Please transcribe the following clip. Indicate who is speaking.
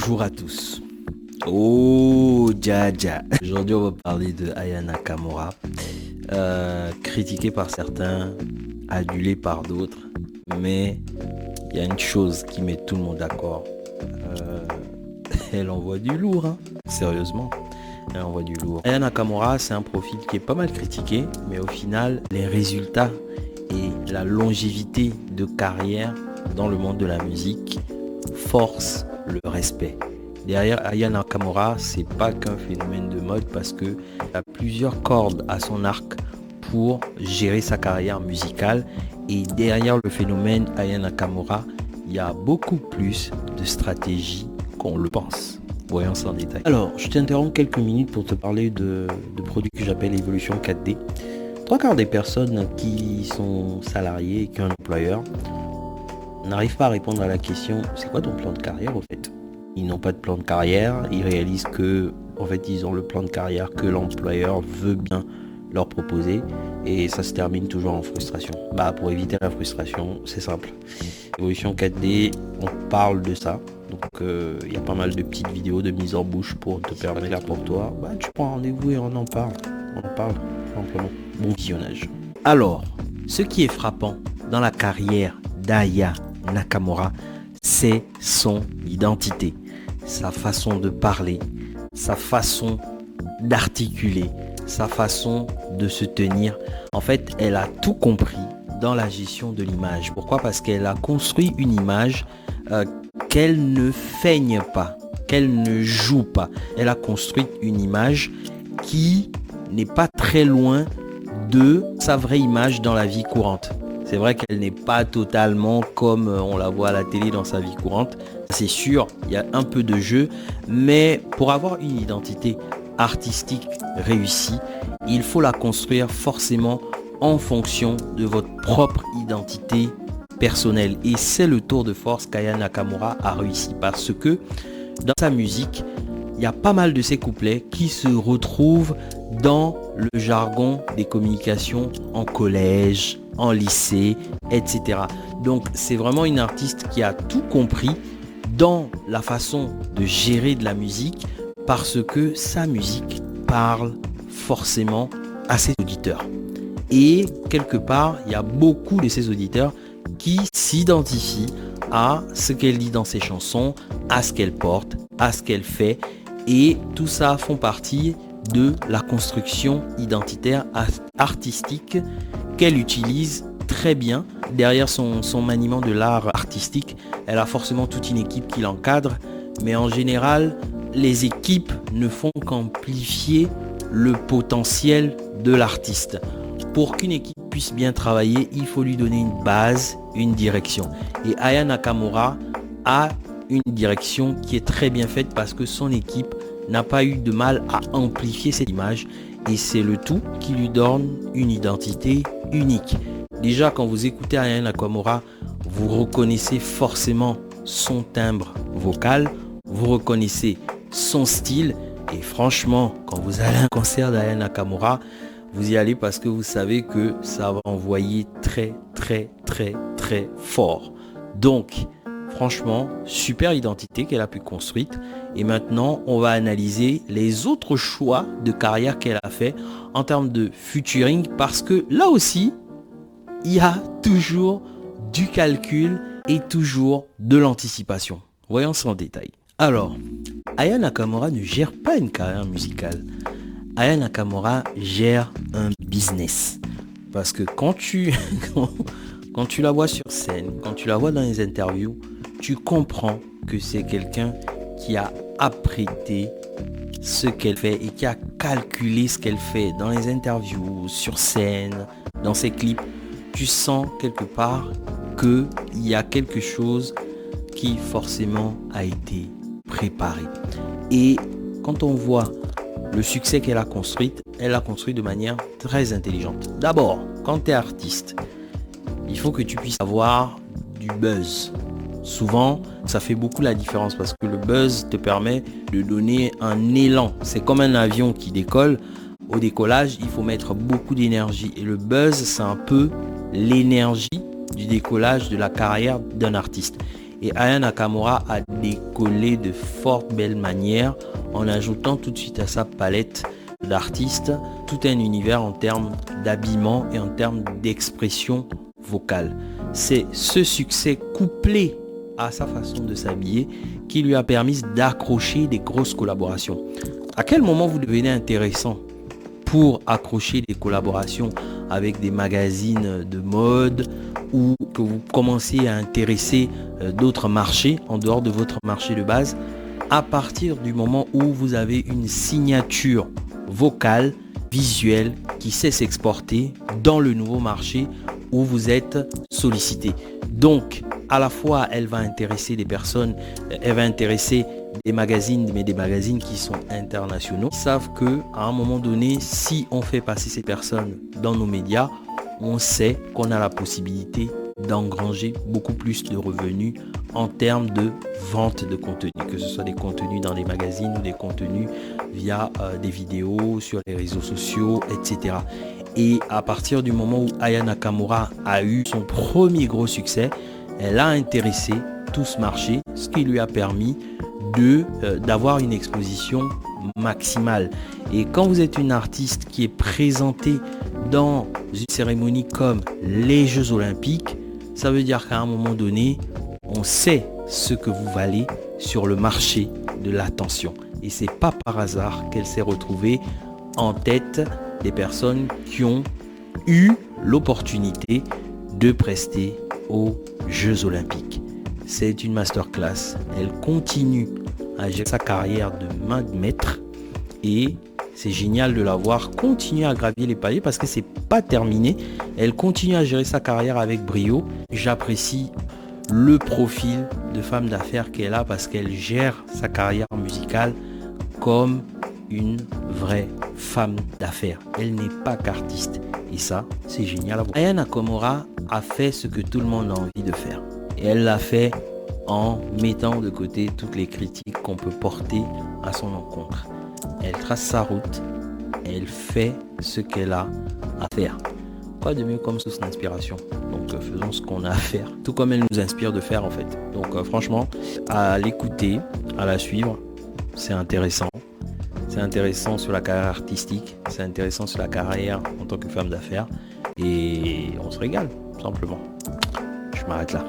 Speaker 1: Bonjour à tous. Oh, Jaja. Aujourd'hui, on va parler de Aya Nakamura, critiqué par certains, adulé par d'autres, mais il y a une chose qui met tout le monde d'accord. Elle envoie du lourd, hein. Sérieusement, elle envoie du lourd. Aya Nakamura, c'est un profil qui est pas mal critiqué, mais au final, les résultats et la longévité de carrière dans le monde de la musique forcent le respect. Derrière Aya Nakamura, c'est pas qu'un phénomène de mode parce que il a plusieurs cordes à son arc pour gérer sa carrière musicale, et derrière le phénomène Aya Nakamura, il y a beaucoup plus de stratégie qu'on le pense. Voyons ça en détail. Alors, je t'interromps quelques minutes pour te parler de produits que j'appelle Evolution 4D. Trois quarts des personnes qui sont salariées et qui ont un employeur n'arrivent pas à répondre à la question « C'est quoi ton plan de carrière au fait ?» Ils n'ont pas de plan de carrière, ils réalisent que en fait ils ont le plan de carrière que l'employeur veut bien leur proposer, et ça se termine toujours en frustration. Pour éviter la frustration, c'est simple. Evolution 4D, on parle de ça. Donc il y a pas mal de petites vidéos de mise en bouche pour te permettre pour toi. Tu prends rendez-vous et on en parle. On en parle simplement. Bon visionnage. Alors, ce qui est frappant dans la carrière d'Aya Nakamura, c'est son identité, sa façon de parler, sa façon d'articuler, sa façon de se tenir. En fait, elle a tout compris dans la gestion de l'image. Pourquoi? Parce qu'elle a construit une image qu'elle ne feigne pas, qu'elle ne joue pas. Elle a construit une image qui n'est pas très loin de sa vraie image dans la vie courante. C'est vrai qu'elle n'est pas totalement comme on la voit à la télé dans sa vie courante. C'est sûr, il y a un peu de jeu, mais pour avoir une identité artistique réussie, il faut la construire forcément en fonction de votre propre identité personnelle. Et c'est le tour de force qu'Aya Nakamura a réussi, parce que dans sa musique, il y a pas mal de ses couplets qui se retrouvent dans le jargon des communications en collège, en lycée, etc. Donc c'est vraiment une artiste qui a tout compris dans la façon de gérer de la musique, parce que sa musique parle forcément à ses auditeurs. Et quelque part, il y a beaucoup de ses auditeurs qui s'identifient à ce qu'elle dit dans ses chansons, à ce qu'elle porte, à ce qu'elle fait. Et tout ça font partie de la construction identitaire artistique qu'elle utilise très bien. Derrière son maniement de l'art artistique, elle a forcément toute une équipe qui l'encadre, mais en général, les équipes ne font qu'amplifier le potentiel de l'artiste. Pour qu'une équipe puisse bien travailler, il faut lui donner une base, une direction. Et Aya Nakamura a une direction qui est très bien faite parce que son équipe n'a pas eu de mal à amplifier cette image, et c'est le tout qui lui donne une identité unique. Déjà, quand vous écoutez Aya Nakamura, vous reconnaissez forcément son timbre vocal, vous reconnaissez son style, et franchement, quand vous allez à un concert d'Aya Nakamura, vous y allez parce que vous savez que ça va envoyer très très très très fort. Donc franchement, super identité qu'elle a pu construire. Et maintenant, on va analyser les autres choix de carrière qu'elle a fait en termes de featuring, parce que là aussi, il y a toujours du calcul et toujours de l'anticipation. Voyons ça en détail. Alors, Aya Nakamura ne gère pas une carrière musicale. Aya Nakamura gère un business. Parce que quand tu la vois sur scène, quand tu la vois dans les interviews, tu comprends que c'est quelqu'un qui a apprêté ce qu'elle fait et qui a calculé ce qu'elle fait dans les interviews, sur scène, dans ses clips. Tu sens quelque part qu'il y a quelque chose qui forcément a été préparé. Et quand on voit le succès qu'elle a construit, elle l'a construit de manière très intelligente. D'abord, quand tu es artiste, il faut que tu puisses avoir du buzz. Souvent, ça fait beaucoup la différence parce que le buzz te permet de donner un élan. C'est comme un avion qui décolle. Au décollage, il faut mettre beaucoup d'énergie. Et le buzz, c'est un peu l'énergie du décollage de la carrière d'un artiste. Et Aya Nakamura a décollé de fort belle manière en ajoutant tout de suite à sa palette d'artistes tout un univers en termes d'habillement et en termes d'expression vocale. C'est ce succès couplé à sa façon de s'habiller qui lui a permis d'accrocher des grosses collaborations. À quel moment vous devenez intéressant pour accrocher des collaborations avec des magazines de mode ou que vous commencez à intéresser d'autres marchés en dehors de votre marché de base? À partir du moment où vous avez une signature vocale, visuelle qui sait s'exporter dans le nouveau marché où vous êtes sollicité. Donc, à la fois, elle va intéresser des personnes, elle va intéresser des magazines, mais des magazines qui sont internationaux. Ils savent que à un moment donné, si on fait passer ces personnes dans nos médias, on sait qu'on a la possibilité d'engranger beaucoup plus de revenus en termes de vente de contenu, que ce soit des contenus dans les magazines ou des contenus via des vidéos sur les réseaux sociaux, etc. Et à partir du moment où Aya Nakamura a eu son premier gros succès, elle a intéressé tout ce marché, ce qui lui a permis d'avoir une exposition maximale. Et quand vous êtes une artiste qui est présentée dans une cérémonie comme les Jeux Olympiques, ça veut dire qu'à un moment donné, on sait ce que vous valez sur le marché de l'attention. Et c'est pas par hasard qu'elle s'est retrouvée en tête des personnes qui ont eu l'opportunité de prester aux Jeux Olympiques. C'est une masterclass. Elle continue à gérer sa carrière de main de maître et c'est génial de la voir continuer à gravir les paliers parce que c'est pas terminé. Elle continue à gérer sa carrière avec brio. J'apprécie le profil de femme d'affaires qu'elle a parce qu'elle gère sa carrière musicale comme une vraie femme d'affaires. Elle n'est pas qu'artiste et ça, c'est génial à voir. Aya Nakamura a fait ce que tout le monde a envie de faire et elle l'a fait en mettant de côté toutes les critiques qu'on peut porter à son encontre. Elle trace sa route, elle fait ce qu'elle a à faire. Quoi de mieux comme source d'inspiration? Donc faisons ce qu'on a à faire, tout comme elle nous inspire de faire en fait. Donc franchement, à l'écouter, à la suivre, c'est intéressant. C'est intéressant sur la carrière artistique, c'est intéressant sur la carrière en tant que femme d'affaires et on se régale, tout simplement. Je m'arrête là.